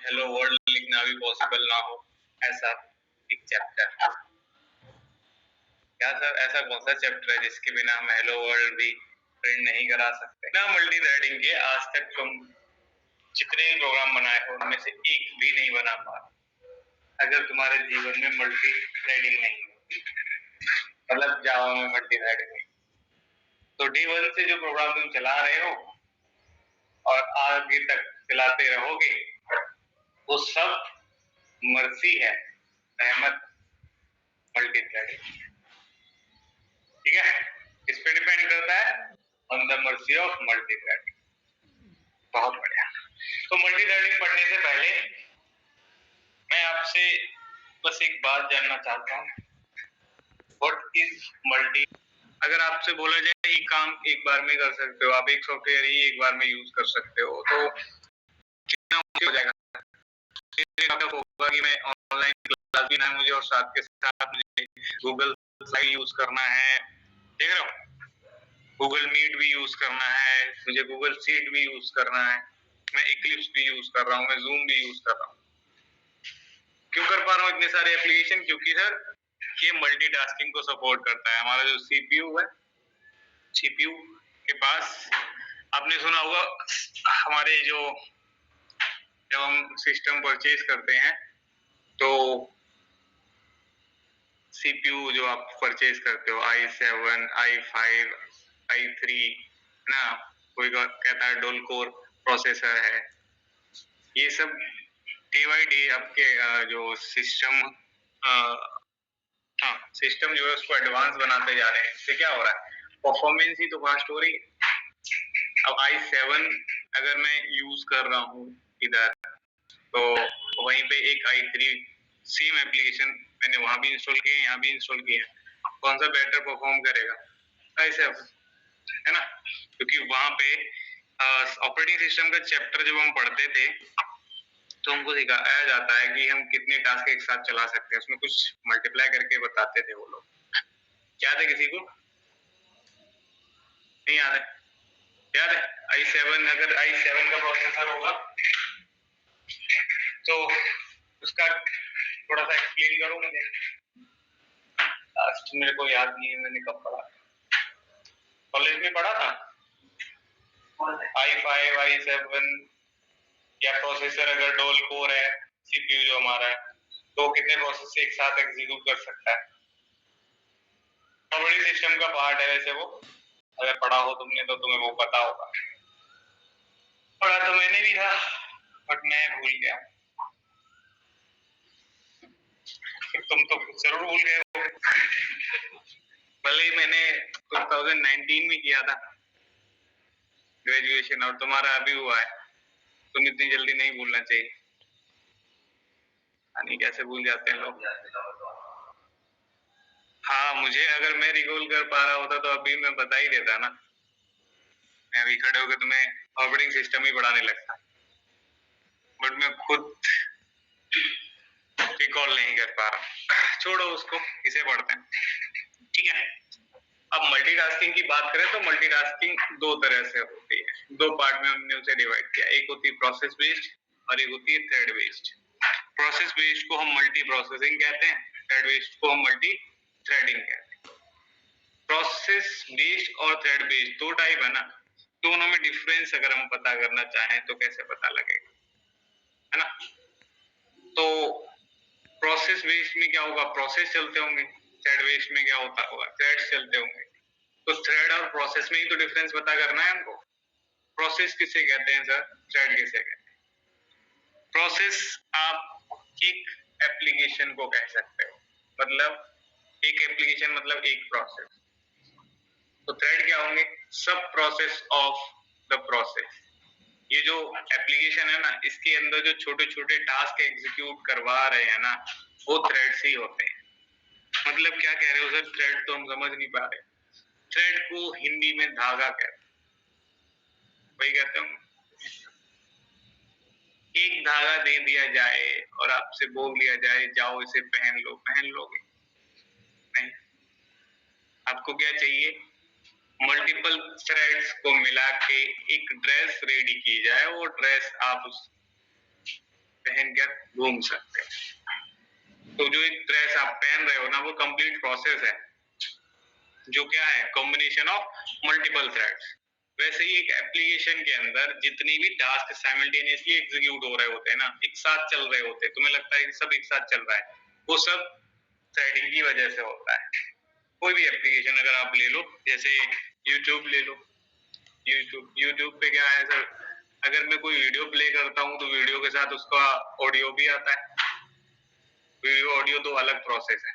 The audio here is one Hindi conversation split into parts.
हेलो वर्ल्ड लिखना भी पॉसिबल ना हो, ऐसा एक चैप्टर। क्या सर, ऐसा कौन सा चैप्टर है जिसके बिना हम हेलो वर्ल्ड भी प्रिंट नहीं करा सकते ना? मल्टी थ्रेडिंग के आज तक तुम जितने भी प्रोग्राम बनाए हो उनमें से एक भी नहीं बना पा, अगर तुम्हारे जीवन में मल्टी थ्रेडिंग नहीं होती, मतलब जावा में मल्टी थ्रेडिंग नहीं। तो D1 से जो प्रोग्राम तुम चला रहे हो और आगे तक चलाते रहोगे, वो सब मर्जी है, रहमत, मल्टी थ्रेडिंग। ठीक है, इस पे डिपेंड करता है on the mercy of multi threading. बहुत बढ़िया। तो मल्टी थ्रेडिंग पढ़ने से पहले मैं आपसे बस एक बात जानना चाहता हूँ, व्हाट इज मल्टी। अगर आपसे बोला जाए ये काम एक बार में कर सकते हो, आप एक सॉफ्टवेयर ही एक बार में यूज कर सकते हो, तो कितना मुश्किल हो जाएगा। होगा कि मैं ऑनलाइन क्लास भी ना मुझे और साथ के साथ मुझे गूगल स्लाइड यूज करना है, देख रहे हो, गूगल मीट भी यूज करना है, मुझे गूगल शीट भी यूज करना है, मैं इक्लिप्स भी यूज कर रहा हूँ, मैं जूम भी यूज कर रहा हूँ। क्यों कर पा रहा हूँ इतने सारे एप्लीकेशन? क्योंकि सर ये मल्टीटास्किंग को सपोर्ट करता है। हमारा जो सीपीयू है, सीपीयू के पास आपने सुना होगा, हमारे जो जब हम सिस्टम परचेज करते हैं तो सीपीयू जो आप परचेज करते हो i7, i5, i3 ना, कोई कहता है डुअल कोर प्रोसेसर है, ये सब डे बाई डे आपके जो सिस्टम सिस्टम जो है उसको एडवांस बनाते जा रहे हैं। इससे क्या हो रहा है, परफॉर्मेंस ही तो फास्ट हो रही है। अब i7 अगर मैं यूज कर रहा हूँ इधर, तो वहीं पे एक i3 सेम एप्लीकेशन मैंने वहां भी इंस्टॉल किए, यहाँ भी इंस्टॉल किए, कौन सा बेटर परफॉर्म करेगा? i7 है ना, क्योंकि वहां पे ऑपरेटिंग सिस्टम का चैप्टर जब हम पढ़ते थे तो हमको सिखाया जाता है कि हम कितने टास्क एक साथ चला सकते हैं, उसमें कुछ मल्टीप्लाई करके बताते थे वो लोग। याद है किसी को? नहीं याद है? याद है i7, अगर i7 का प्रोसेसर होगा तो उसका थोड़ा सा एक्सप्लेन करो मुझे। लास्ट मेरे को याद नहीं है मैंने कब पढ़ा, कॉलेज में पढ़ा था i5, i7 या प्रोसेसर अगर डुअल कोर है, सीपीयू जो हमारा है, तो कितने प्रोसेस एक साथ एग्जीक्यूट कर सकता है। ऑपरेटिंग सिस्टम का पार्ट है वैसे वो, अगर पढ़ा हो तुमने तो तुम्हें वो पता होगा। पढ़ा तो मैंने भी था बट मैं भूल गया, तुम तो जरूर भूल गए हो। भले ही मैंने 2019 में किया था ग्रेजुएशन और तुम्हारा अभी हुआ है, तुम इतनी जल्दी नहीं भूलना चाहिए। यानी कैसे भूल जाते हैं लोग। हाँ, मुझे अगर मैं रिकॉल कर पा रहा होता तो अभी मैं बता ही देता ना, मैं अभी खड़े होकर तुम्हें ऑपरेटिंग सिस्टम ही पढ़ाने लगता, बट मैं खुद रिकॉल नहीं कर पा रहा। छोड़ो उसको, इसे पढ़ते हैं। ठीक है, अब मल्टीटास्किंग की बात करें तो मल्टीटास्किंग दो तरह से होती है, दो पार्ट में हमने उसे डिवाइड किया, एक होती है प्रोसेस बेस्ड और एक होती है थ्रेड बेस्ड। प्रोसेस बेस्ड को हम मल्टी प्रोसेसिंग कहते हैं, थ्रेड बेस्ड को हम मल्टी थ्रेडिंग कहते हैं। प्रोसेस बेस्ड और थ्रेड बेस्ड दो टाइप है ना, दोनों में डिफरेंस अगर हम पता करना चाहें तो कैसे पता लगेगा, है ना? तो प्रोसेस बेस्ड में क्या होगा, प्रोसेस चलते होंगे, थ्रेड बेस्ड में क्या होता होगा, थ्रेड्स चलते होंगे। तो थ्रेड और प्रोसेस में ही तो डिफरेंस पता करना है हमको। प्रोसेस किसे कहते हैं सर, थ्रेड किसे कहते हैं? प्रोसेस आप एक एप्लीकेशन को कह सकते हो, मतलब एक एप्लीकेशन मतलब एक प्रोसेस। तो थ्रेड क्या होंगे, सब प्रोसेस ऑफ द प्रोसेस। ये जो एप्लीकेशन है ना, इसके अंदर जो छोटे छोटे टास्क एग्जीक्यूट करवा रहे हैं ना, वो थ्रेड्स ही होते हैं। मतलब क्या कह रहे हो सर, थ्रेड तो हम समझ नहीं पा रहे। थ्रेड को हिंदी में धागा कहते हैं, वही कहते हैं। एक धागा दे दिया जाए और आपसे बोल दिया जाए जाओ इसे पहन लो, पहन लोगे? नहीं, आपको क्या चाहिए, मल्टीपल थ्रेड्स को मिला के एक ड्रेस रेडी की जाए, वो ड्रेस आप उस पहन घूम सकते हैं। तो जो एक ड्रेस आप पहन रहे हो ना, वो कंप्लीट प्रोसेस है, जो क्या है, कॉम्बिनेशन ऑफ मल्टीपल थ्रेड्स। वैसे ही एक एप्लीकेशन के अंदर जितनी भी टास्क साइमल्टेनियसली एग्जीक्यूट हो रहे होते हैं ना, एक साथ चल रहे होते हैं, तुम्हें लगता है कि सब एक साथ चल रहा है, वो सब थ्रेडिंग की वजह से होता है। कोई भी एप्लीकेशन अगर आप ले लो, जैसे यूट्यूब ले लो, यूट्यूब पे क्या है सर, अगर मैं कोई वीडियो प्ले करता हूँ तो वीडियो के साथ उसका ऑडियो भी आता है। वीडियो ऑडियो दो अलग प्रोसेस है।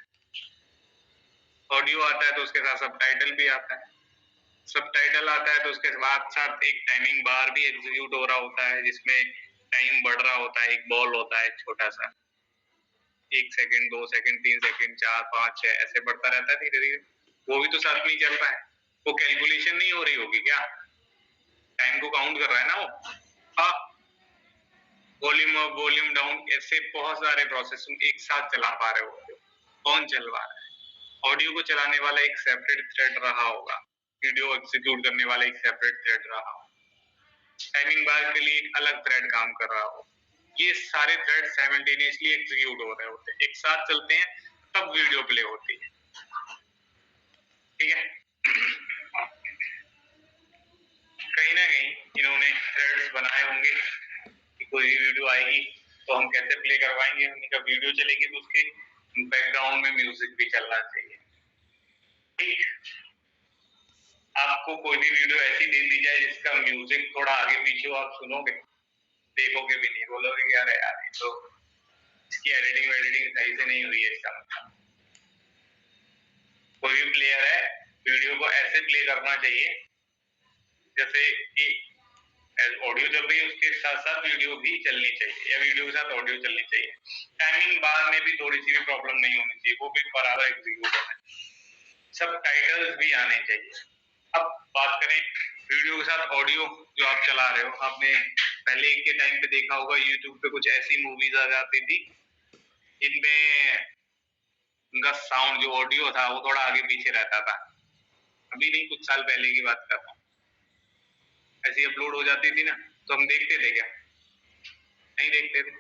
ऑडियो आता है तो उसके साथ सबटाइटल भी आता है, सबटाइटल आता है तो उसके साथ साथ एक टाइमिंग बार भी एग्जीक्यूट हो रहा होता है, जिसमें टाइम बढ़ रहा होता है। एक बॉल होता है छोटा सा, 1 सेकंड, 2 सेकंड, 3 सेकंड, 4, 5, 6 ऐसे बढ़ता रहता है धीरे धीरे। वो भी तो साथ में ही चल रहा है। वो कैलकुलेशन नहीं हो रही होगी क्या? टाइम को काउंट कर रहा है ना वो। हाँ, वॉल्यूम अप, वॉल्यूम डाउन, ऐसे बहुत सारे प्रोसेस एक साथ चला पा रहे हो। कौन चलवा रहा है? ऑडियो को चलाने वाला एक सेपरेट थ्रेड रहा होगा, वीडियो एग्जीक्यूट करने वाला एक सेपरेट थ्रेड रहा हो, टाइमिंग बार के लिए एक अलग थ्रेड काम कर रहा हो। ये सारे थ्रेड साइमल्टेनियसली एग्जीक्यूट हो रहे होते हैं, एक साथ चलते हैं, तब वीडियो प्ले होती है। ठीक है। कहीं ना कहीं इन्होंने थ्रेड्स बनाए होंगे कि कोई वीडियो आएगी तो हम कैसे प्ले करवाएंगे। उनका वीडियो चलेगी तो उसके बैकग्राउंड में म्यूजिक भी चलना चाहिए। ठीक, आपको कोई भी वीडियो ऐसी दे दी जाए जिसका म्यूजिक थोड़ा आगे पीछे हो, आप सुनोगे, देखोगे भी नहीं, बोलोगे यार यार ये तो इसकी एडिटिंग सही से नहीं हुई है। इसका मतलब कोई भी प्लेयर है, वीडियो को ऐसे प्ले करना चाहिए जैसे कि ऑडियो चल रही है उसके साथ साथ वीडियो भी चलनी चाहिए, या वीडियो के साथ ऑडियो चलनी चाहिए। टाइमिंग बार में भी थोड़ी सी भी प्रॉब्लम नहीं होनी चाहिए, वो भी बराबर एग्जीक्यूट होना चाहिए। सब टाइटल्स भी आने चाहिए। अब बात करें वीडियो के साथ ऑडियो जो आप चला रहे हो, आपने पहले के टाइम पे देखा होगा यूट्यूब पे कुछ ऐसी मूवीज आ जाती थी इनमें उनका साउंड जो ऑडियो था वो थोड़ा आगे पीछे रहता था। अभी नहीं, कुछ साल पहले की बात कर रहा हूँ। ऐसी अपलोड हो जाती थी ना, तो हम देखते थे क्या? नहीं देखते थे।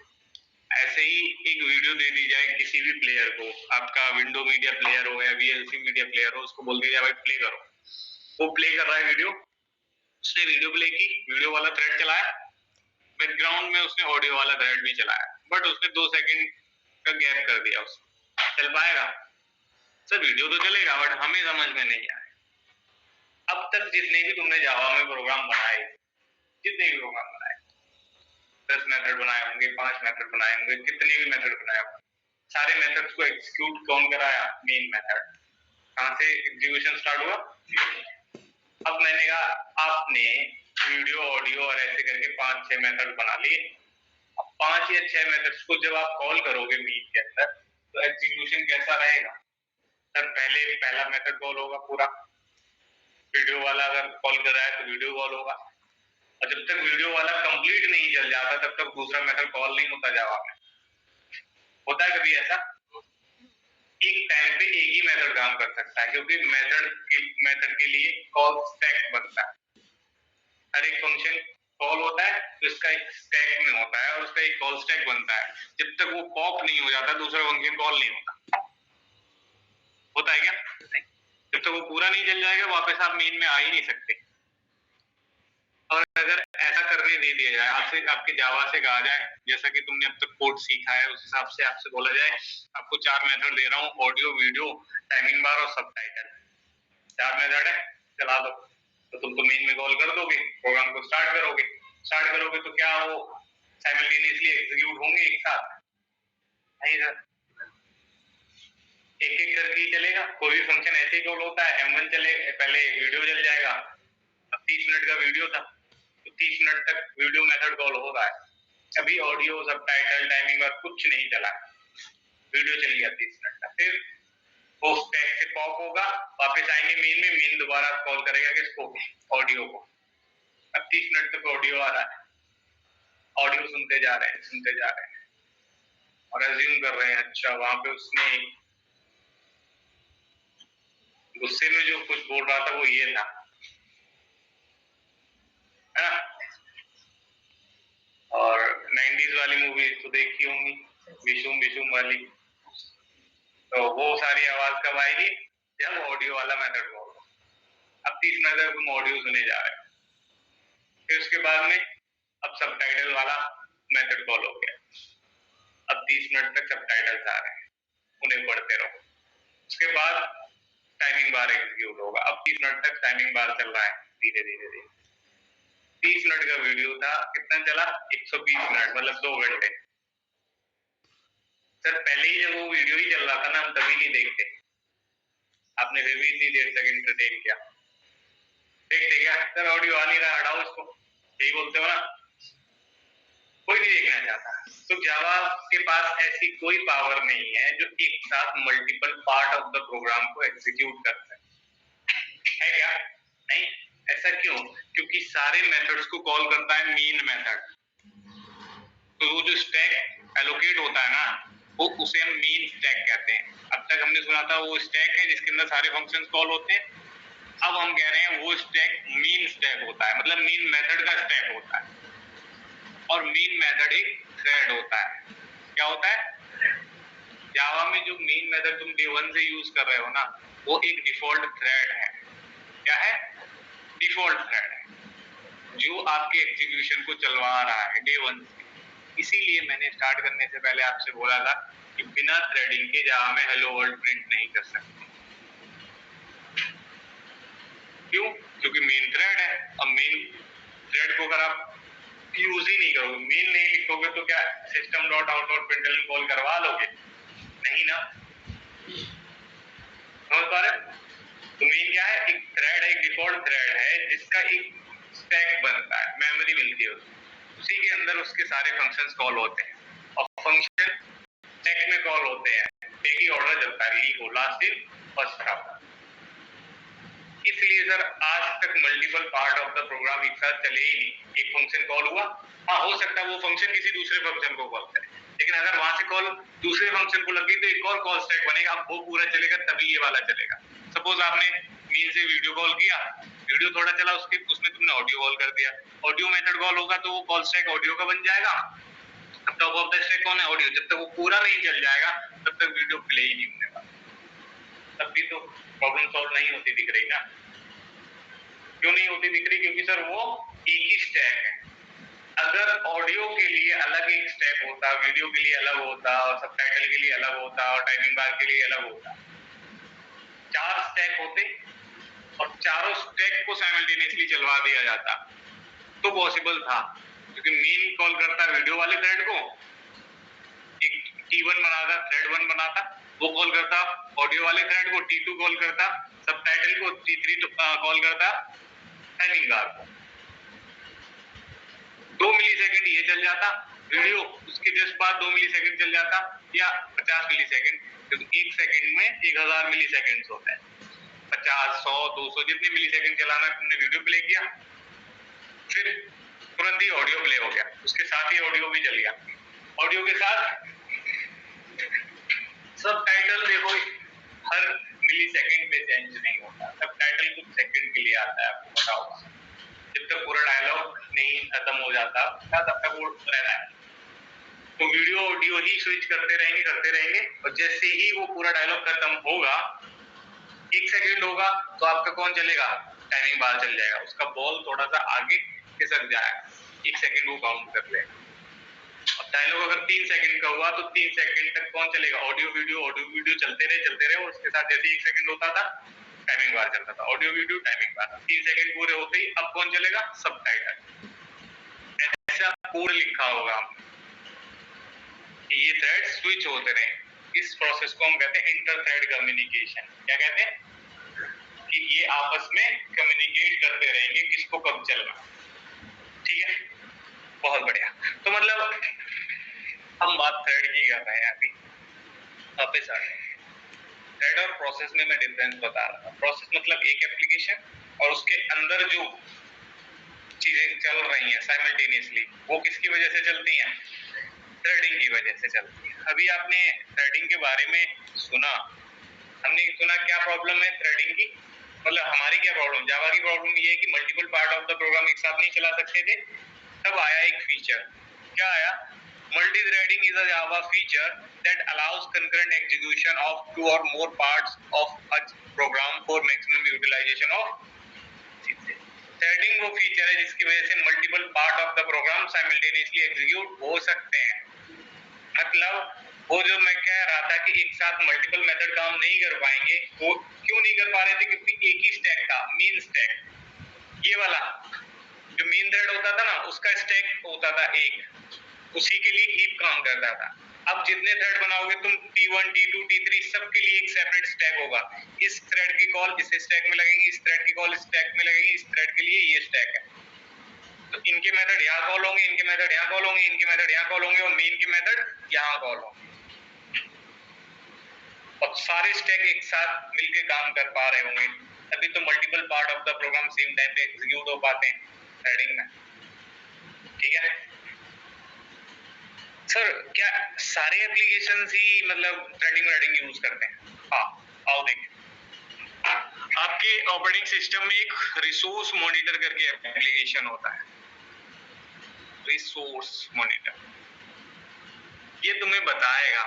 ऐसे ही एक वीडियो दे दी जाए किसी भी प्लेयर को, आपका विंडो मीडिया प्लेयर हो या वीएलसी मीडिया प्लेयर हो, उसको बोल दिया भाई प्ले करो। वो प्ले कर रहा है वीडियो, उसने वीडियो प्ले की, वीडियो वाला थ्रेड चलाया, बैकग्राउंड में उसने ऑडियो वाला थ्रेड भी चलाया, बट उसने 2 सेकंड का गैप कर दिया। उसको चल पाएगा सर? वीडियो तो चलेगा बट हमें समझ में नहीं आए। अब तक जितने भी तुमने जावा में प्रोग्राम बनाए, जितने भी प्रोग्राम बनाए, 10 मेथड बनाए होंगे, 5 मेथड बनाए होंगे, कितने भी मेथड बनाए होंगे, सारे मेथड्स को एग्जीक्यूट कौन कराया? Main method. कहां से एग्जीक्यूशन स्टार्ट हुआ? अब मैंने कहा आपने वीडियो, ऑडियो और ऐसे करके 5-6 मेथड बना लिए। 5 या 6 मेथड्स को जब आप कॉल करोगे मीट के अंदर, तो एग्जीक्यूशन कैसा रहेगा? सर पहले पहला मेथड कॉल होगा पूरा, वीडियो वाला अगर कॉल कर रहा है तो वीडियो कॉल होगा, और जब तक वीडियो वाला कंप्लीट नहीं चल जाता तब तक दूसरा मेथड कॉल नहीं होता जावा में। होता है कभी ऐसा? एक टाइम पे एक ही मेथड काम कर सकता है, क्योंकि मेथड के लिए कॉल स्टैक बनता है। हर एक फंक्शन कॉल होता है तो इसका एक स्टैक में होता है और उसका एक कॉल स्टैक बनता है। जब तक वो पॉप नहीं हो जाता दूसरा फंक्शन कॉल नहीं होता। होता है क्या? नहीं। जब तक वो पूरा नहीं चल जाएगा वापस आप मेन में आ ही नहीं सकते। और अगर ऐसा करने दे दिया जाए, आपसे आपके जावा से कहा जाए जैसा कि तुमने अब तक कोड सीखा है उस हिसाब से आपसे बोला जाए आपको 4 मेथड दे रहा हूँ, ऑडियो, वीडियो, टाइमिंग बार और सबटाइटल, 4 मेथड है, चला दो, तो तुम तो मेन में कॉल कर दोगे, प्रोग्राम को स्टार्ट करोगे तो क्या वो साइमल्टेनियसली एग्जीक्यूट होंगे एक साथ? नहीं सर, एक एक करके ही चलेगा। कोई भी फंक्शन ऐसे ही कॉल होता है, M1 चले, पहले वीडियो चल जाएगा। अब 30 मिनट का वीडियो था तो 30 मिनट तक वीडियो मेथड कॉल हो रहा है, अभी ऑडियो, सबटाइटल, टाइमिंग बार कुछ नहीं चला, वीडियो चली गया 30 मिनट का। फिर वो स्टैक से पॉप होगा, वापस आएंगे मेन में, मेन दोबारा कॉल करेगा किसको? ऑडियो को। अब 30 मिनट तक ऑडियो आ रहा है, ऑडियो सुनते जा रहे हैं और अज्यूम कर रहे हैं अच्छा वहां पे उसने गुस्से में जो कुछ बोल रहा था वो ये था, है ना? और 90s वाली मूवी तो देखी होंगी, विशुम विशुम वाली, तो वो सारी आवाज कब आएगी जब ऑडियो वाला मेथड होगा। अब 30 मिनट तक तुम ऑडियो सुने जा रहे हो, फिर उसके बाद में अब सबटाइटल वाला मेथड कॉल हो गया। अब 30 मिनट तक सबटाइटल्स आ रहे हैं, उन्हें पढ़ते रहो। उसके बाद टाइमिंग बार एग्जीक्यूट होगा। अब 30 मिनट तक टाइमिंग बार चल रहा है धीरे धीरे धीरे। 30 मिनट का वीडियो था, कितना चला? 120 मिनट, मतलब 2 घंटे। सर पहले ही जब वो वीडियो ही चल रहा था ना, हम तभी नहीं देखते, आपने फिर भी इतनी देर तक इंटरटेन किया। देखते क्या सर, ऑडियो आ नहीं रहा, हटाओ इसको, यही बोलते हो ना, कोई नहीं देखना चाहता। तो जावा के पास ऐसी कोई पावर नहीं है जो एक साथ multiple part of the program को एग्जीक्यूट कर सके, है क्या? नहीं। ऐसा क्यों? क्योंकि सारे मेथड्स को कॉल करता है मेन मेथड। तो वो जो स्टैक एलोकेट होता है ना, वो उसे हम मेन स्टैक कहते हैं। अब तक हमने सुना था वो स्टैक है जिसके अंदर सारे फंक्शंस कॉल होते हैं। अब हम कह रहे हैं वो स्टैक मेन स्टैक होता है, मतलब मेन मेथड का स्टैक होता है। और मेन मेथड एक थ्रेड होता है। क्या होता है? जावा में जो मेन मेथड तुम डे 1 से यूज कर रहे हो ना, वो एक डिफॉल्ट थ्रेड है। क्या है? डिफॉल्ट थ्रेड है जो आपके एग्जीक्यूशन को चलवा रहा है डे 1 से। इसीलिए मैंने स्टार्ट करने से पहले आपसे बोला था कि बिना थ्रेडिंग के जावा में हेलो वर्ल्ड प्रिंट नहीं कर सकते। क्यों? क्योंकि मेन थ्रेड है। अब मेन थ्रेड को अगर आप यूज ही नहीं करोगे, मेन नहीं लिखोगे, तो क्या system dot out dot println call करवा लोगे? नहीं ना। समझ पा रहे? तो मेन क्या है? एक थ्रेड है, एक डिफॉल्ट थ्रेड है जिसका एक स्टैक बनता है, मेमोरी मिलती है उसी के अंदर उसके सारे फंक्शंस कॉल होते हैं। और फंक्शन स्टैक में कॉल होते हैं, एक ही ऑर्डर चलता है, लीव हो, लास्ट इन फर्स्ट आउट। इसलिए सर आज तक multiple part of the program एक साथ चले ही नहीं। एक फंक्शन कॉल हुआ, हाँ हो सकता है वो फंक्शन किसी दूसरे फंक्शन को कॉल करे, लेकिन अगर वहां से कॉल दूसरे फंक्शन को लगी तो एक और कॉल स्टैक बनेगा। अब वो पूरा चलेगा तभी ये वाला चलेगा। सपोज आपने मीन से वीडियो कॉल किया, वीडियो थोड़ा चला, उसमें तुमने ऑडियो कॉल कर दिया, ऑडियो मेथड कॉल होगा तो वो कॉल स्टैक ऑडियो का बन जाएगा। अब टॉप ऑफ द स्टैक कौन है? ऑडियो। जब तक वो पूरा नहीं चल जाएगा तब तक वीडियो प्ले ही नहीं होने वाला। तब भी तो प्रॉब्लम सॉल्व नहीं होती दिख रही ना। क्यों नहीं होती दिख रही? क्योंकि सर वो एक ही स्टैक है। अगर ऑडियो के लिए अलग एक स्टैक होता, वीडियो के लिए अलग होता, और सबटाइटल के लिए अलग होता, और टाइमिंग बार के लिए अलग होता, 4 स्टैक होते और चारों स्टैक को साइमल्टेनियसली चलवा दिया जाता तो पॉसिबल था। क्योंकि मेन कॉल करता वीडियो वाले थ्रेड को, एक T1 बनाता, थ्रेड 1 बनाता, वो कॉल करता ऑडियो वाले थ्रेड को, T2 कॉल करता सबटाइटल को, T3 कॉल करता टाइमिंग बार को। 2 मिलीसेकंड ये चल जाता वीडियो, उसके जस्ट बाद 2 मिलीसेकंड चल जाता, या 50 मिलीसेकंड, क्योंकि 1 सेकंड में 1000 मिलीसेकंड्स होते हैं। 50, 100, 200 जितने मिलीसेकंड चलाना तुमने वीडियो प्ले किया, फिर तुरंत ही ऑडियो प्ले हो गया, उसके साथ ही ऑडियो भी चल गया। ऑडियो के साथ सबटाइटल देखो हर मिलीसेकंड पे चेंज नहीं होता, सबटाइटल कुछ सेकंड के लिए आता है, आपको पता होगा। जब तक पूरा डायलॉग नहीं खत्म हो जाता तब तक वो रहना है। तो वीडियो ऑडियो ही स्विच करते रहेंगे और जैसे ही वो पूरा डायलॉग खत्म होगा, 1 सेकंड होगा तो आपका कौन चलेगा? टाइमिंग बार चल जाएगा, उसका बॉल थोड़ा सा आगे खिसक जाएगा, 1 सेकंड वो काउंट कर लेगा। और डायलॉग अगर 3 सेकंड का हुआ तो 3 सेकंड तक कौन चलेगा? ऑडियो वीडियो चलते रहे, और उसके साथ जैसे 1 सेकंड होता था टाइमिंग बार चलता था, ऑडियो वीडियो टाइमिंग बार। 3 सेकंड पूरे होते ही अब कौन चलेगा? सबटाइटल। ऐसा कोड लिखा होगा कि ये थ्रेड स्विच होते रहे। इस प्रोसेस को हम कहते हैं इंटर थ्रेड कम्युनिकेशन। क्या कहते हैं? कि ये आपस में कम्युनिकेट करते रहेंगे किसको कब चलना। ठीक है, बहुत बढ़िया। तो मतलब हम बात थ्रेड की कर रहे हैं अभी, वापस आ गए। थ्रेड और प्रोसेस में मैं डिफरेंस बता रहा था। प्रोसेस मतलब एक एप्लीकेशन और उसके अंदर जो चीजें चल रही हैं साइमल्टेनियसली, वो किसकी वजह से चलती हैं? थ्रेडिंग की वजह से चलती है। अभी आपने थ्रेडिंग के बारे में सुना, हमने सुना क्या प्रॉब्लम है थ्रेडिंग की, मतलब हमारी क्या प्रॉब्लम? जावा की प्रॉब्लम ये है कि multiple part of the program एक साथ नहीं चला सकते थे। तब आया एक फीचर, क्या आया? Multi-threading is a Java feature that allows concurrent execution of two or more parts of a program for maximum utilization of threading। वो फीचर है जिसकी वजह से multiple part of the programme simultaneously execute हो सकते हैं। मतलब वो जो मैं कह रहा था कि एक साथ मल्टीपल मेथड काम नहीं कर पाएंगे, वो क्यों नहीं कर पा रहे थे? क्योंकि एक ही स्टैक था, मेन स्टैक। ये वाला जो मेन थ्रेड होता था ना, उसका स्टैक होता था एक, उसी के लिए हीप काम करता था। अब जितने थ्रेड बनाओगे तुम, T1, T2, T3 सबके लिए एक सेपरेट स्टैक होगा। इस थ्रेड की कॉल इस स्टैक में लगेंगी, इस थ्रेड की कॉल इस स्टैक में लगेगी, इस थ्रेड के लिए ये स्टैक है। तो इनके मेथड यहाँ कॉल होंगे, इनके मेथड यहाँ कॉल होंगे, इनके मेथड यहाँ कॉल होंगे और मेन के मेथड यहाँ कॉल होंगे। और सारे स्टैक एक साथ मिलकर काम कर पा रहे होंगे, तभी तो multiple part of the program same time पे एग्जीक्यूट हो पाते हैं थ्रेडिंग में। ठीक है सर, क्या सारे एप्लीकेशंस ही मतलब थ्रेडिंग यूज करते हैं? हाँ, आओ देखें। आपके ऑपरेटिंग सिस्टम में एक रिसोर्स मॉनिटर करके एप्लीकेशन होता है, रिसोर्स मॉनिटर। ये तुम्हें बताएगा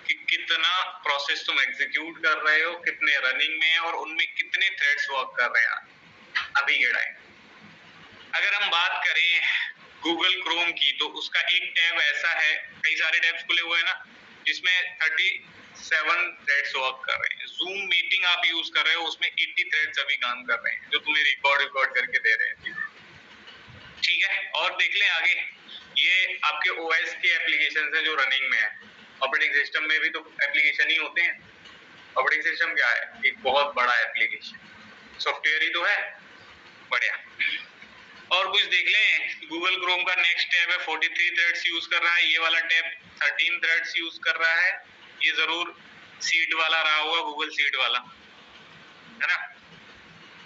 कि कितना प्रोसेस तुम एग्जीक्यूट कर रहे हो, कितने रनिंग में है और उनमें कितने थ्रेड्स वर्क कर रहे हैं अभी के टाइम। अगर हम बात करें गूगल क्रोम की, तो उसका एक टैब ऐसा है, कई सारे टैब्स खुले हुए हैं ना, जिसमें 37 थ्रेड्स वर्क कर रहे हैं। जूम मीटिंग आप यूज कर रहे हो, उसमें 80 थ्रेड्स अभी काम कर रहे हैं, जो तुम्हें रिकॉर्ड करके दे रहे हैं। ठीक है, और देख लें आगे, ये आपके ओएस के एप्लीकेशन है जो रनिंग में है। ऑपरेटिंग सिस्टम में भी तो एप्लीकेशन ही होते हैं। ऑपरेटिंग सिस्टम क्या है? एक बहुत बड़ा एप्लीकेशन, सॉफ्टवेयर ही तो है। बढ़िया। और कुछ देख लें, गूगल क्रोम का नेक्स्ट टैब है, 43 थ्रेड्स यूज कर रहा है। ये वाला टैब 13 थ्रेड्स यूज कर रहा है। ये जरूर सीट वाला रहा होगा, गूगल सीट वाला, है ना।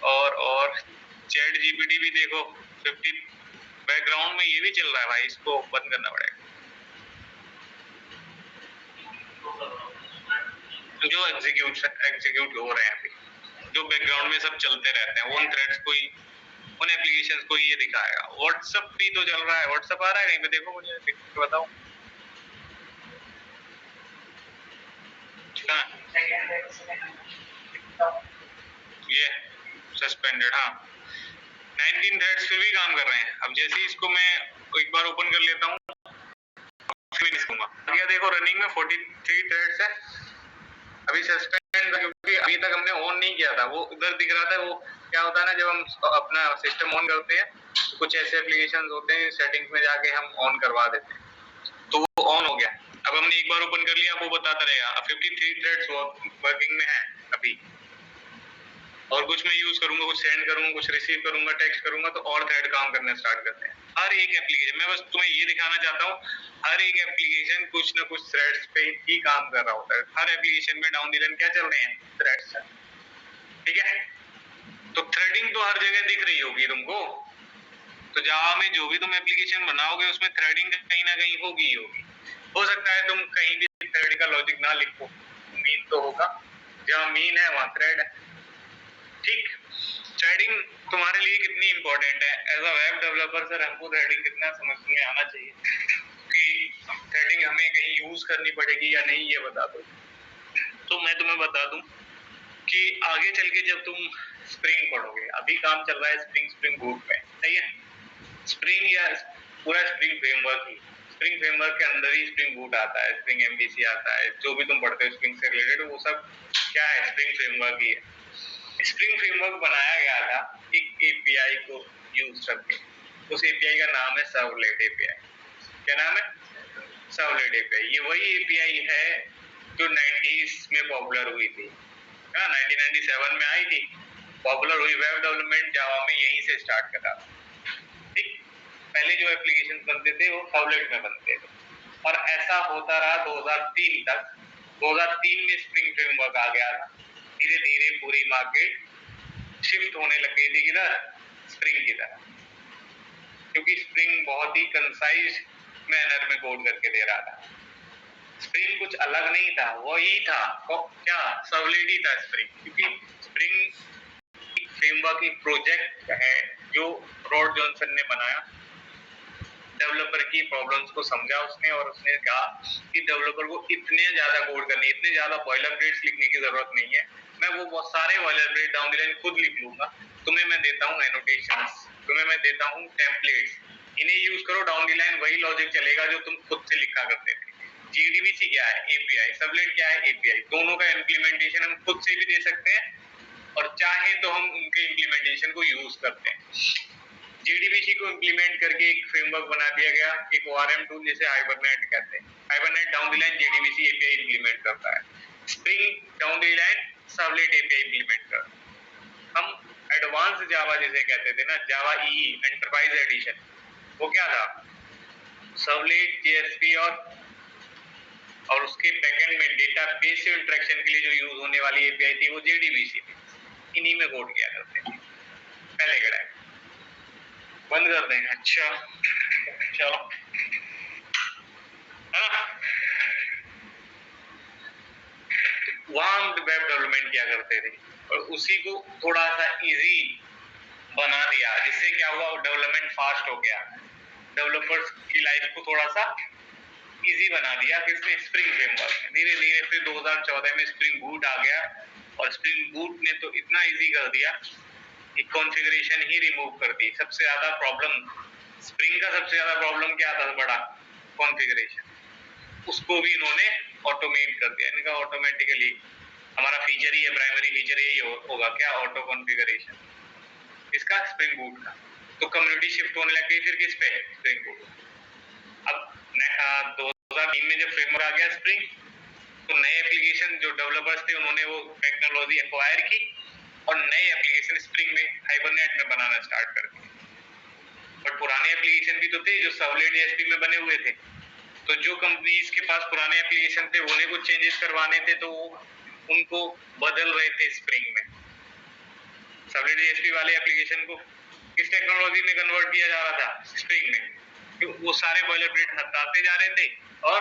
और चैट जीपीटी भी देखो 50 बैकग्राउंड में ये भी चल रहा है भाई, इसको बंद करना पड़ेगा। जो एग्जीक्यूट हो रहे हैं अभी, जो बैकग्राउंड में सब चलते रहते हैं, उन थ्रेड्स को ही, उन एप्लीकेशंस को ये दिखाएगा। व्हाट्सएप भी तो चल रहा है, व्हाट्सएप आ रहा है कहीं पे? देखो मुझे, देख के बताओ। ये सस्पेंडेड, हाँ। 19 थ्रेड्स फिर भी काम कर रहे हैं। अब जैसे इसको मैं एक बार ओपन कर लेता हूँ, क्या देखो रनिंग में 43 थ्रेड्स है। अभी सस्पेंड था क्योंकि अभी तक हमने ऑन नहीं किया था। वो उधर दिख रहा था। वो क्या होता है ना, जब हम अपना सिस्टम ऑन करते हैं तो कुछ ऐसे एप्लीकेशंस होते हैं सेटिंग्स में जाके हम ऑन करवा देते हैं, तो वो ऑन हो गया। अब हमने एक बार ओपन कर लिया, वो बताता रहेगा 53 थ्रेड्स वर्किंग में है अभी। और कुछ मैं यूज करूंगा, कुछ सेंड करूंगा, कुछ रिसीव करूंगा, टेक्स्ट करूंगा, तो और थ्रेड काम करने स्टार्ट करते हैं। हर एक एप्लीकेशन, मैं बस तुम्हें ये दिखाना चाहता हूँ, हर एक एप्लीकेशन कुछ ना कुछ थ्रेड्स पे ही काम कर रहा होता है। हर एप्लीकेशन में डाउन द लाइन क्या चल रहे हैं? थ्रेड्स। ठीक है, तो थ्रेडिंग तो हर जगह दिख रही होगी तुमको। तो जावा में जो भी तुम एप्लीकेशन बनाओगे उसमें थ्रेडिंग कहीं ना कहीं होगी ही होगी। हो सकता है तुम कहीं भी थ्रेड का लॉजिक ना लिखो, मीन तो होगा, जहाँ मीन है वहाँ थ्रेड है। ठीक, थ्रेडिंग तुम्हारे लिए कितनी इंपॉर्टेंट है? As a web developer sir, हमको थ्रेडिंग कितना समझ में आना चाहिए कि थ्रेडिंग हमें कहीं यूज करनी पड़ेगी या नहीं, ये बता दो। तो मैं तुम्हें बता दूं कि आगे चल के जब तुम स्प्रिंग पढ़ोगे, अभी काम चल रहा है स्प्रिंग बूट पे, सही है। स्प्रिंग या पूरा स्प्रिंग फ्रेमवर्क ही, स्प्रिंग फ्रेमवर्क के अंदर ही स्प्रिंग बूट आता है, स्प्रिंग एमवीसी आता है, जो भी तुम पढ़ते हो स्प्रिंग से रिलेटेड, वो सब क्या है? स्प्रिंग फ्रेमवर्क ही है। स्प्रिंग फ्रेमवर्क बनाया गया था एक एपीआई को यूज करके। उस एपीआई का नाम है सर्वलेट एपीआई। क्या नाम है? Servlet API. ये वही एपीआई है जो 90s में पॉपुलर हुई थी, 1997 में आई थी, पॉपुलर हुई। वेब डेवलपमेंट जावा में यहीं से स्टार्ट करा। ठीक, पहले जो एप्लीकेशन बनते थे वो सर्वलेट में बनते थे, और ऐसा होता रहा 2003 तक। 2003 में स्प्रिंग फ्रेमवर्क आ गया था। धीरे धीरे पूरी मार्केट शिफ्ट होने लग गई थी किधर? स्प्रिंग की तरफ, क्योंकि स्प्रिंग बहुत ही कंसाइज मैनर में कोड करके दे रहा था। स्प्रिंग कुछ अलग नहीं था, वही था क्या? सर्वलेट ही था स्प्रिंग, क्योंकि स्प्रिंग फ्रेमवर्क एक प्रोजेक्ट है जो रॉड जॉनसन ने बनाया। डेवलपर की प्रॉब्लम्स को समझा उसने और उसने कहा कि डेवलपर को इतने ज्यादा कोड करने, इतने ज्यादा बॉयलरप्लेट्स लिखने की जरूरत नहीं है, मैं वो बहुत सारे बॉयलरप्लेट डाउन द लाइन खुद लिख लूंगा, तुम्हें मैं देता हूँ एनोटेशंस, तुम्हें मैं देता हूँ टेम्पलेट्स, इन्हें यूज करो, डाउन द लाइन वही लॉजिक चलेगा जो तुम खुद से लिखा करते थे। JDBC क्या है? API। सबलेट क्या है? API। दोनों का इम्प्लीमेंटेशन हम खुद से भी दे सकते हैं और चाहे तो हम उनके इम्प्लीमेंटेशन को यूज करते हैं। JDBC को इम्प्लीमेंट करके एक फ्रेमवर्क बना दिया गया, एक ORM टूल जिसे हाइबरनेट कहते हैं। Hibernate down the line JDBC API implement करता है। Spring down the line servlet API implement करता है। हम एडवांस जावा जिसे कहते थे ना, जावा EE एंटरप्राइज एडिशन, वो क्या था? सर्वलेट, JSP और उसके बैकएंड में डेटाबेस से इंटरेक्शन के लिए जो यूज होने वाली API थी वो JDBC थी। इन्हीं में कोड किया करते थे पहले के टाइम। बंद कर देंगे? अच्छा चलो, है ना? वहां हम वेब डेवलपमेंट किया करते थे और उसी को थोड़ा सा इजी बना दिया, जिससे क्या हुआ, डेवलपमेंट फास्ट हो गया, डेवलपर्स की लाइफ को थोड़ा सा इजी बना दिया। किसने? Spring framework. धीरे धीरे फिर 2014 में स्प्रिंग बूट आ गया और स्प्रिंग बूट ने तो इतना इजी कर दिया कि कॉन्फ़िगरेशन ही रिमूव कर दी। सबसे ज्यादा प्रॉब्लम स्प्रिंग का, सबसे ज्यादा प्रॉब्लम क्या था? बड़ा कॉन्फ़िगरेशन। उसको भी इन्होंने ऑटोमेट कर दिया। इनका ऑटोमेटिकली हमारा फीचर ही है, प्राइमरी फीचर यही होगा क्या? Auto configuration. इसका स्प्रिंग बूट का। तो कम्युनिटी शिफ्ट होने लग गई फिर किस पे? Spring boot. अब 2003 में जब फ्रेमवर्क आ गया स्प्रिंग, तो नए एप्लीकेशन जो डेवलपर्स थे उन्होंने वो टेक्नोलॉजी एक्वायर की और नए एप्लीकेशन स्प्रिंग में हाइबरनेट में बनाना स्टार्ट कर दिए। बट पुराने एप्लीकेशन भी तो थे जो सर्वलेट JSP में बने हुए थे। तो जो कंपनीज के पास पुराने एप्लीकेशन थे उन्हें कुछ चेंजेस करवाने थे तो उनको बदल रहे थे स्प्रिंग में। सर्वलेट JSP वाले एप्लीकेशन को किस टेक्नोलॉजी में कन्वर्ट किया जा रहा था? स्प्रिंग में। तो वो सारे बॉयलरप्लेट हटाते जा रहे थे और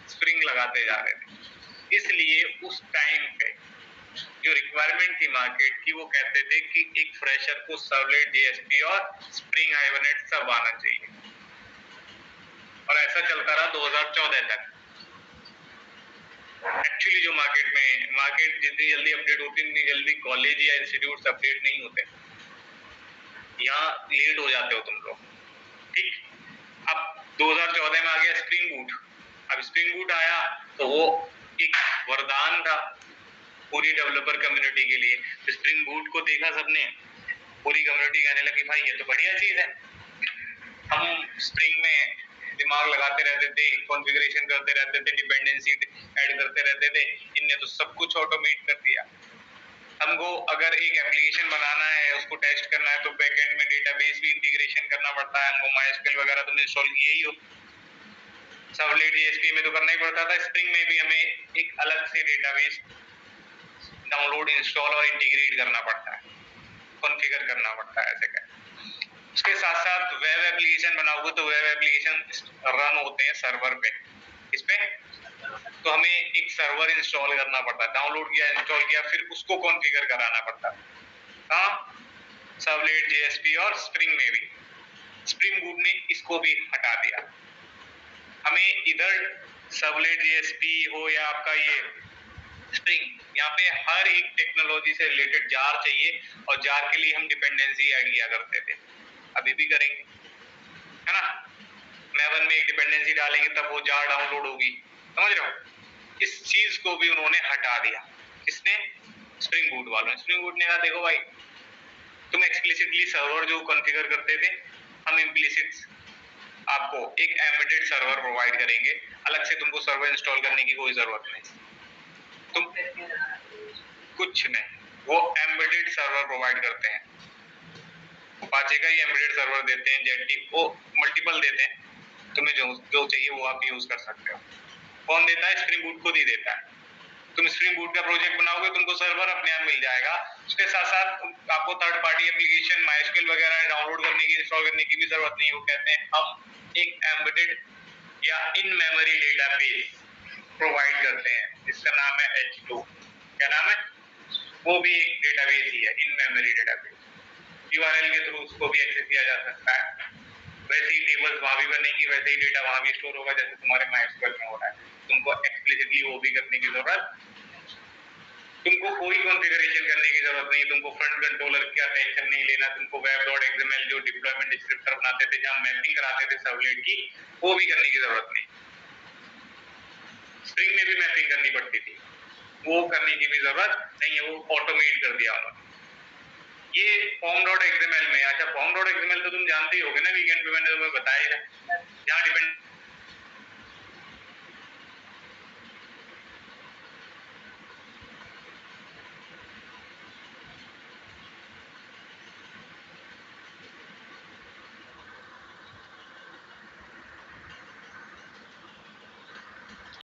स्प्रिंग लगाते जा रहे थे। इसलिए उस टाइम पे जो रिक्वायरमेंट थी मार्केट की, वो कहते थे कि एक फ्रेशर को सर्वलेट JSP और स्प्रिंग हाइबरनेट सब आना चाहिए। और ऐसा चलता रहा 2014 तक। एक्चुअली जो मार्केट जितनी जल्दी अपडेट होती है उतनी जल्दी कॉलेज या इंस्टीट्यूट अपडेट नहीं होते। यहाँ लेट हो जाते हो तुम लोग, ठीक? अब 2014 में आ गया स्प्रिंग बूट। अब स्प्रिंग बूट आया तो वो एक वरदान था पूरी डेवलपर कम्युनिटी के लिए। स्प्रिंग बूट को देखा सबने, पूरी कम्युनिटी कहने लगी भाई ये तो बढ़िया चीज है। हम स्प्रिंग में दिमाग लगाते रहते थे, कॉन्फ़िगरेशन करते रहते थे, डिपेंडेंसी ऐड करते रहते थे, इनने तो सब कुछ ऑटोमेट कर दिया। हमको अगर एक एप्लीकेशन बनाना है, उसको टेस्ट करना है, तो बैकएंड में डेटाबेस भी इंटीग्रेशन करना पड़ता है। हमको MySQL वगैरह तो इंस्टॉल किया ही हो, सर्वलेट JSP में तो करना ही पड़ता था। स्प्रिंग में भी हमें एक अलग से डेटाबेस डाउनलोड, इंस्टॉल और इंटीग्रेट करना पड़ता है, कॉन्फ़िगर करना पड़ता है, ऐसे कहें। उसके साथ साथ वेब एप्लीकेशन बनाओगे तो वेब एप्लीकेशन रन होते हैं सर्वर पे। इस पे तो हमें एक सर्वर इंस्टॉल करना पड़ता है, डाउनलोड किया, इंस्टॉल किया, फिर उसको कॉन्फ़िगर कराना पड़ता है। हाँ, सर्वलेट JSP और स्प्रिंग में भी। स्प्रिंग बूट ने इसको भी हटा दिया। हमें इधर सर्वलेट JSP हो या आपका ये स्प्रिंग, यहाँ पे हर एक टेक्नोलॉजी से रिलेटेड जार चाहिए और जार के लिए हम डिपेंडेंसी ऐड किया करते थे, अभी भी करेंगे, है ना? मैवन में एक डिपेंडेंसी डालेंगे तब वो जार डाउनलोड होगी, समझ रहे हो? इस चीज को भी उन्होंने हटा दिया। किसने? स्प्रिंग बूट वालों। स्प्रिंग बूट ने कहा देखो भाई, तुम एक्सप्लिसिटली सर्वर जो कॉन्फ़िगर करते थे, हम इम्प्लिसिट आपको एक एम्बेडेड सर्वर प्रोवाइड करेंगे, अलग से तुमको सर्वर इंस्टॉल करने की कोई जरूरत नहीं। तुम कुछ नहीं, वो एम्बेडेड सर्वर प्रोवाइड करते हैं। अपाचे का ही एम्बेडेड सर्वर देते हैं, जेटी वो मल्टीपल देते हैं, तुम्हें जो चाहिए वो आप यूज कर सकते हो। कौन देता है? स्प्रिंग बूट खुद ही देता है। तुम स्प्रिंग बूट का प्रोजेक्ट बनाओगे, तुमको सर्वर अपने आप मिल जाएगा। उसके साथ साथ आपको थर्ड पार्टी एप्लीकेशन MySQL वगैरह डाउनलोड करने की, इंस्टॉल करने की भी जरूरत नहीं। वो कहते हैं हम एक एम्बेडेड या इन मेमोरी डेटाबेस प्रोवाइड करते हैं, जिसका नाम है H2। क्या नाम है? वो भी एक डेटाबेस ही है, इन मेमोरी डेटाबेस। URL के थ्रू उसको भी एक्सेस किया जा सकता है। वैसे ही टेबल्स वहां भी बनेगी, वैसे ही डेटा वहां भी स्टोर होगा जैसे तुम्हारे MySQL में हो रहा है। तुमको एक्सप्लिसिटली वो भी करने की जरूरत, तुमको कोई कॉन्फ़िगरेशन करने की जरूरत नहीं, तुमको फ्रंट कंट्रोलर का टेंशन नहीं लेना, तुमको web.xml जो डिप्लॉयमेंट डिस्क्रिप्टर बनाते थे, जहां मैपिंग कराते थे सर्वलेट की, वो भी करने की जरूरत नहीं। स्प्रिंग में भी मैपिंग करनी पड़ती थी, वो करने की भी जरूरत नहीं है, वो ऑटोमेट कर दिया उन्होंने। ये form.xml में, अच्छा form.xml तो तुम जानते ही होगे ना, वीकेंड पे मैंने तुम्हें बताया है, जहां डिपेंड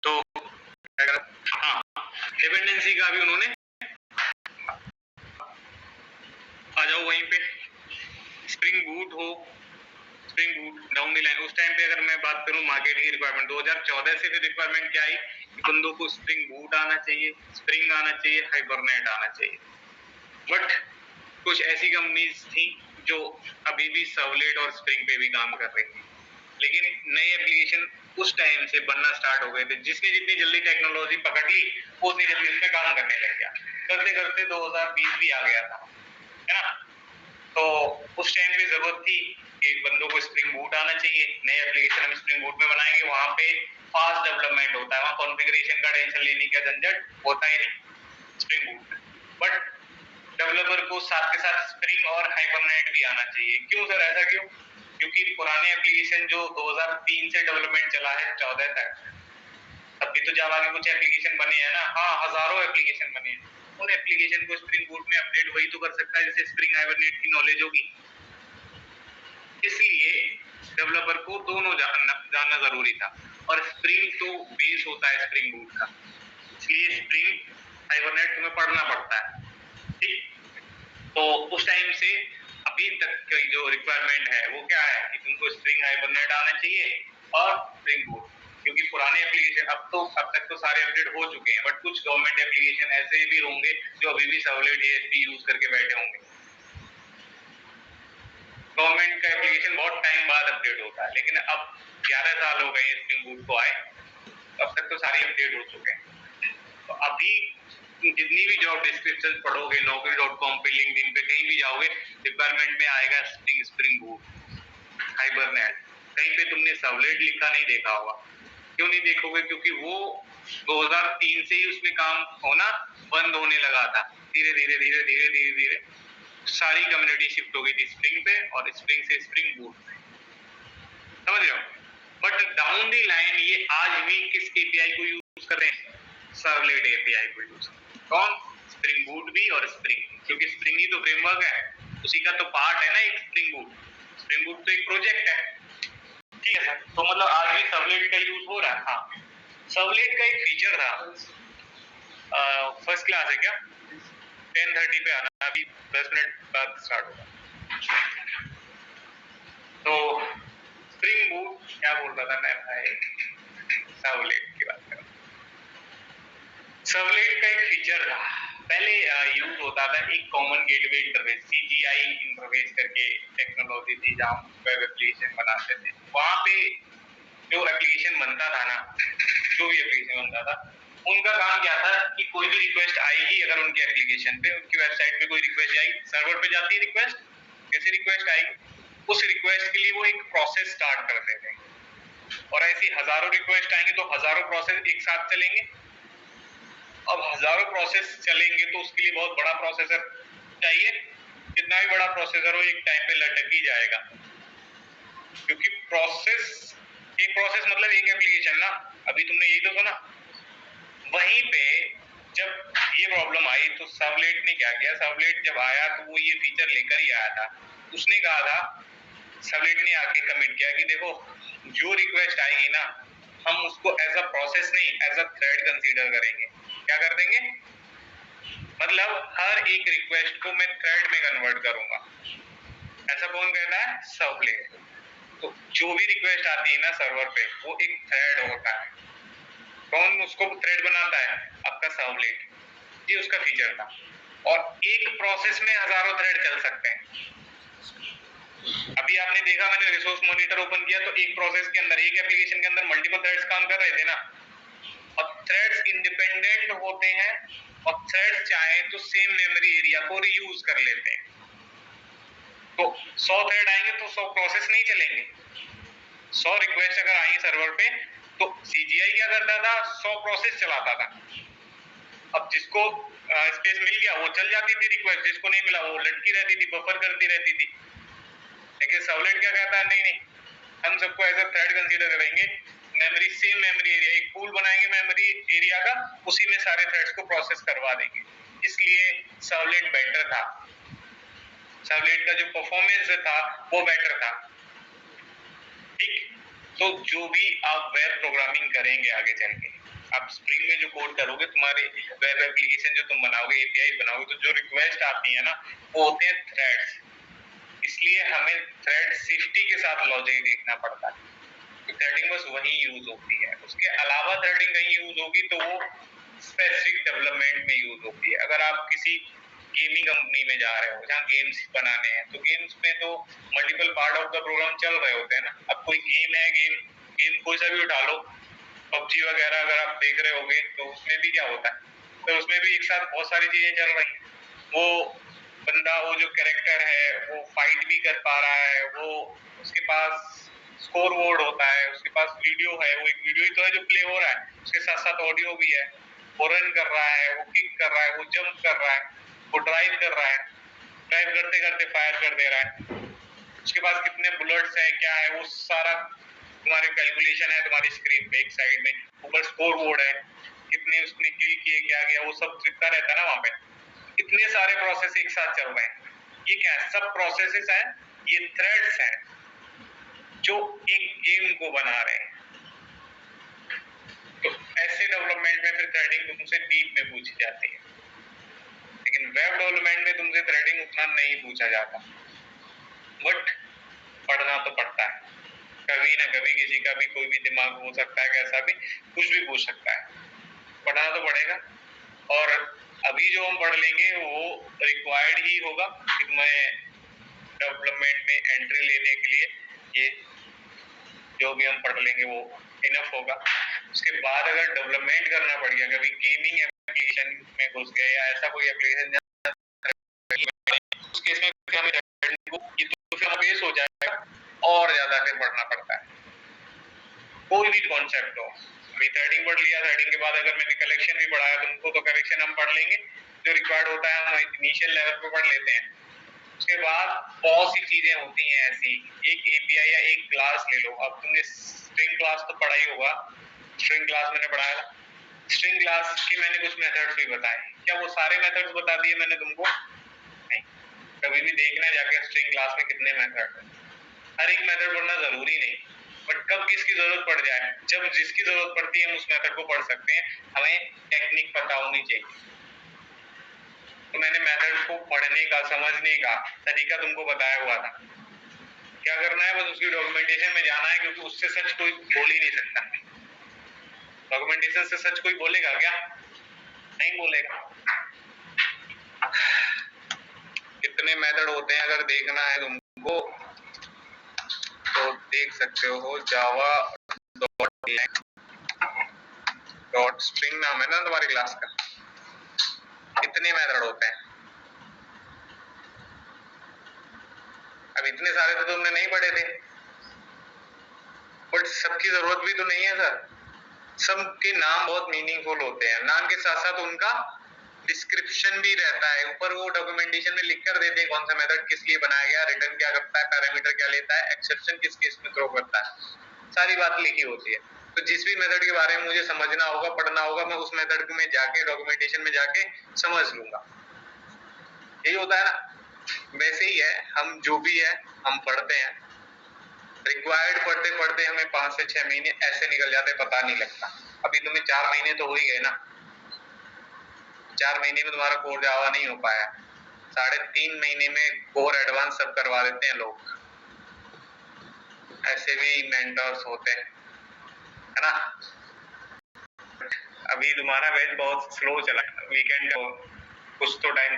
तो हाँ, डिपेंडेंसी का भी उन्होंने, आ जाओ वहीं पे, स्प्रिंग बूट हो, spring boot down the line, उस टाइम पे अगर मैं बात करूं मार्केट की रिक्वायरमेंट 2014 से फिर रिक्वायरमेंट क्या आई कि बंदों को स्प्रिंग बूट आना चाहिए, स्प्रिंग आना चाहिए, हाइबरनेट आना चाहिए। बट कुछ ऐसी कंपनीज थी जो अभी भी सर्वलेट और स्प्रिंग पे भी काम कर रही थी, लेकिन नए एप्लीकेशन उस टाइम से बनना स्टार्ट हो गए थे। जिसने जितनी जल्दी टेक्नोलॉजी पकड़ ली उतनी जल्दी उस पर काम करने लग गया, करते करते 2020 भी आ गया था, है ना। तो उस टाइम पे जरूरत थी कि बंदों को स्प्रिंग बूट आना चाहिए, नए एप्लीकेशन हम स्प्रिंग बूट में बनाएंगे, वहां पे फास्ट डेवलपमेंट होता है, वहां कॉन्फ़िगरेशन का टेंशन लेने का झंझट होता ही नहीं स्प्रिंग बूट। बट डेवलपर को साथ के साथ स्प्रिंग और हाइबरनेट भी आना चाहिए। क्यों सर, ऐसा क्यों? क्योंकि पुराने एप्लीकेशन जो 2003 से डेवलपमेंट चला है 14 तक, तब भी तो जावा के कुछ एप्लीकेशन बने हैं ना, हाँ हजारों एप्लीकेशन बने हैं, उन एप्लीकेशन को स्प्रिंग बूट में अपडेट वही तो कर सकता है जिसे स्प्रिंग हाइबरनेट की नॉलेज होगी। इसलिए डेवलपर को दोनों जानना जरूरी था, और स्प्रिंग तो बेस होता है स्प्रिंग बूट का, इसलिए स्प्रिंग हाइबरनेट तुम्हें पढ़ना पड़ता है, ठीक। तो उस टाइम से अभी तक की जो रिक्वायरमेंट है वो क्या है कि तुमको स्प्रिंग हाइबरनेट आना चाहिए और स्प्रिंग बूट, क्योंकि पुराने एप्लीकेशन अब तक तो सारे अपडेट हो चुके हैं, बट कुछ गवर्नमेंट एप्लीकेशन ऐसे भी होंगे जो अभी भी सर्वलेट ASP यूज करके बैठे होंगे। गवर्नमेंट का एप्लीकेशन बहुत टाइम बाद अपडेट होता है, लेकिन अब 11 साल हो गए स्प्रिंग बूट को आए, अब तक तो सारे अपडेट हो चुके हैं। तो अभी जितनी भी जॉब डिस्क्रिप्शन पढ़ोगे, naukri.com पे, लिंक्डइन पे, कहीं भी जाओगे, रिक्वायरमेंट में आएगा स्प्रिंग बूट, हाइबरनेट, कहीं पे तुमने सर्वलेट लिखा नहीं देखा होगा। क्यों नहीं देखोगे? क्योंकि वो 2003 से ही उसमें काम होना बंद होने लगा था, धीरे धीरे धीरे धीरे धीरे धीरे सारी कम्युनिटी शिफ्ट हो गई थी स्प्रिंग पे, और स्प्रिंग से स्प्रिंग बूट पे, समझ रहे हो। बट डाउन द लाइन ये आज भी किस API को यूज कर रहे हैं? सर्वलेट API को यूज, कौन? स्प्रिंग बूट भी और स्प्रिंग, क्योंकि स्प्रिंग ही तो फ्रेमवर्क है, उसी का तो पार्ट है ना एक स्प्रिंग बूट। स्प्रिंग बूट तो एक प्रोजेक्ट है, ठीक है सर। तो मतलब आज भी सर्वलेट का यूज हो रहा है। हाँ, सर्वलेट का एक फीचर था, फर्स्ट क्लास है क्या? 10:30 पे आना, अभी 10 मिनट बाद स्टार्ट होगा। तो स्प्रिंग बूट क्या बोल रहा था मैं भाई, सर्वलेट की बात कर रहा हूँ। सर्वलेट का एक फीचर था, पहले यूज होता था एक common gateway interface, CGI interface करके टेक्नोलॉजी थी, जहाँ वेब एप्लीकेशन बनाते थे। वहां पे जो एप्लीकेशन बनता था ना, जो भी एप्लीकेशन बनता था, उनका काम क्या था कि कोई भी रिक्वेस्ट आएगी अगर उनके एप्लीकेशन पे, उनकी वेबसाइट पे कोई रिक्वेस्ट आएगी, सर्वर पे जाती है रिक्वेस्ट, कैसे रिक्वेस्ट आएगी, उस रिक्वेस्ट के लिए वो एक प्रोसेस स्टार्ट करते थे, और ऐसी हजारों रिक्वेस्ट आएंगे तो हजारों प्रोसेस एक साथ चलेंगे। अब हजारों प्रोसेस चलेंगे तो उसके लिए बहुत बड़ा प्रोसेसर चाहिए, कितना भी बड़ा प्रोसेसर हो एक टाइम पे लटक ही जाएगा, क्योंकि एक प्रोसेस मतलब एक एप्लीकेशन ना, अभी तुमने यही तो सुना। वहीं पे जब ये प्रॉब्लम आई तो सर्वलेट ने क्या किया, सर्वलेट जब आया तो वो ये फीचर लेकर ही आया था। उसने कहा था, सर्वलेट ने आके कमिट किया कि देखो जो रिक्वेस्ट आएगी ना, हम उसको एज अ प्रोसेस नहीं, एज अ थ्रेड कंसीडर करेंगे। क्या कर देंगे? मतलब हर एक रिक्वेस्ट को मैं थ्रेड में कन्वर्ट करूंगा। ऐसा कौन कहता है? सर्वलेट। तो जो भी रिक्वेस्ट आती है ना सर्वर पे, वो एक थ्रेड होता है। कौन उसको थ्रेड बनाता है? आपका सर्वलेट। ये उसका फीचर था, और एक प्रोसेस में हजारों थ्रेड चल सकते हैं। अभी आपने देखा, मैंने रिसोर्स मॉनिटर ओपन किया तो एक प्रोसेस के अंदर, एक एप्लीकेशन के अंदर मल्टीपल थ्रेड्स काम कर रहे थे ना। और थ्रेड्स इंडिपेंडेंट होते हैं और थ्रेड्स चाहे तो सेम मेमोरी एरिया को रीयूज कर लेते हैं। तो 100 थ्रेड आएंगे तो 100 प्रोसेस नहीं चलेंगे। 100 रिक्वेस्ट अगर आई सर्वर पे तो सीजीआई क्या करता था, 100 प्रोसेस चलाता था। अब जिसको स्पेस मिल गया वो चल जाती थी रिक्वेस्ट, जिसको नहीं मिला वो लटकी रहती थी, बफर करती रहती थी। लेकिन सर्वलेट क्या कहता है, नहीं नहीं, हम सबको एज अ थ्रेड कंसीडर करेंगे, मेमोरी सेम मेमोरी एरिया, एक पूल बनाएंगे मेमोरी एरिया का, उसी में सारे थ्रेड्स को प्रोसेस करवा देंगे। इसलिए सर्वलेट बेटर था, सर्वलेट का जो परफॉर्मेंस था वो बेटर था। ठीक, तो जो भी आप वेब प्रोग्रामिंग करेंगे आगे चल के, आप स्प्रिंग में जो कोड करोगे, तुम्हारे वेब एप्लीकेशन जो तुम बनाओगे, एपीआई बनाओगे, तो जो रिक्वेस्ट आती है ना वो होते हैं थ्रेड्स। इसलिए हमें थ्रेड सेफ्टी के साथ लॉजिक देखना पड़ता है। तो थ्रेडिंग बस वही यूज होती है, उसके अलावा थ्रेडिंग कहीं यूज होगी तो वो स्पेसिफिक डेवलपमेंट में यूज होती है। अगर आप किसी गेमिंग कंपनी में जा रहे हो जहाँ गेम्स बनाने हैं, तो गेम्स में तो multiple part of the program चल रहे होते हैं ना। अब कोई गेम है, गेम कोई सा भी उठा लो, पबजी वगैरह अगर आप देख रहे होगे तो उसमें भी क्या होता है, तो उसमें भी एक साथ बहुत सारी चीजें चल रही हैं। वो बंदा, वो जो कैरेक्टर है वो फाइट भी कर पा रहा है, वो उसके पास स्कोर बोर्ड होता है, उसके पास वीडियो है, वो एक वीडियो ही तो है जो प्ले हो रहा है, उसके साथ साथ ऑडियो भी है, वो रन कर रहा है, वो किक कर रहा है, वो जंप कर रहा है, वो ड्राइव कर रहा है, ड्राइव करते करते फायर कर दे रहा है, उसके पास कितने बुलेट्स है, क्या है, वो सारा तुम्हारे कैलकुलेशन है तुम्हारी स्क्रीन पे एक साइड में, ऊपर स्कोर बोर्ड है, कितने उसने किल किए, क्या किया, वो सब दिखता रहता है ना वहां पे। इतने सारे प्रोसेस एक साथ चल रहे हैं, ये क्या है, सब प्रोसेसेस हैं, ये थ्रेड्स हैं जो एक गेम को बना रहे हैं। तो ऐसे डेवलपमेंट में फिर थ्रेडिंग तुमसे डीप में पूछी जाती है, लेकिन वेब डेवलपमेंट में तुमसे थ्रेडिंग उतना नहीं पूछा जाता, बट पढ़ना तो पड़ता है। कभी ना कभी किसी का भी कोई भी दिमाग हो सकता है, कैसा भी कुछ भी पूछ सकता है, पढ़ना तो पड़ेगा। और अभी जो हम पढ़ लेंगे वो रिक्वायर्ड ही होगा कि तुम्हें डेवलपमेंट में एंट्री लेने के लिए, ये जो भी हम पढ़ लेंगे वो इनफ होगा। उसके बाद अगर डेवलपमेंट करना पड़ गया, कभी गेमिंग एप्लीकेशन में घुस गए या ऐसा कोई एप्लीकेशन, उस केस में हमें ये तो फिर बेस हो जाएगा और ज्यादा फिर पढ़ना पड़ता है। कोई भी कॉन्सेप्ट हो, अभी थ्रेडिंग पढ़ लिया, थ्रेडिंग के बाद अगर मैंने कलेक्शन भी पढ़ाया तुमको, तो कलेक्शन हम पढ़ लेंगे, जो रिक्वायर्ड होता है हम इनिशियल लेवल पे पढ़ लेते हैं। उसके बाद बहुत सी चीजें होती हैं ऐसी, एक एपीआई या एक क्लास ले लो। अब तुमने स्ट्रिंग क्लास तो पढ़ा ही होगा, स्ट्रिंग क्लास मैंने पढ़ाया था, स्ट्रिंग क्लास के मैंने कुछ मेथड्स भी बताए, क्या वो सारे मेथड्स बता दिए मैंने तुमको? नहीं, कभी भी देखना जाके स्ट्रिंग क्लास में कितने मेथड है, हर एक मेथड पढ़ना जरूरी नहीं, बट कब किसकी जरूरत पड़ जाए, जब जिसकी जरूरत पड़ती है हम उस मेथड को पढ़ सकते हैं, हमें टेक्निक पता होनी चाहिए। तो मैंने मेथड को पढ़ने का, समझने का तरीका तुमको बताया हुआ था, क्या करना है, बस उसकी डॉक्यूमेंटेशन में जाना है, क्योंकि उससे सच कोई बोल ही नहीं सकता। डॉक्यूमेंटेशन से सच कोई बोलेगा क्या? नहीं बोलेगा। कितने मेथड होते हैं अगर देखना है तुमको तो देख सकते हो, जावा डॉट स्ट्रिंग नाम है ना तुम्हारी क्लास का, कितने मेथड होते हैं। अब इतने सारे तो तुमने नहीं पढ़े थे, बट सबकी जरूरत भी तो नहीं है सर, सबके नाम बहुत मीनिंगफुल होते हैं, नाम के साथ साथ उनका डिस्क्रिप्शन भी रहता है, ऊपर वो डॉक्यूमेंटेशन में लिख कर देते हैं कौन सा मेथड किस लिए बनाया गया, रिटर्न क्या करता है, पैरामीटर क्या लेता है, एक्सेप्शन किस केस में थ्रो करता है, सारी बात लिखी होती है। तो जिस भी मेथड के बारे में मुझे समझना होगा, पढ़ना होगा, मैं उस मेथड में जाके डॉक्यूमेंटेशन में जाके समझ लूंगा। यही होता है ना। वैसे ही है, हम जो भी है हम पढ़ते हैं, रिक्वायर्ड पढ़ते पढ़ते हमें 5 से 6 महीने ऐसे निकल जाते, पता नहीं लगता। अभी तुम्हें 4 महीने तो हो ही गए ना, 4 महीने में तुम्हारा कोर जावा नहीं हो पाया, 3.5 महीने में कोर एडवांस सब करवा देते हैं लोग, ऐसे भी मेंटर्स होते हैं, है ना। अभी तुम्हारा बैच बहुत स्लो चला, वीकेंड कुछ तो टाइम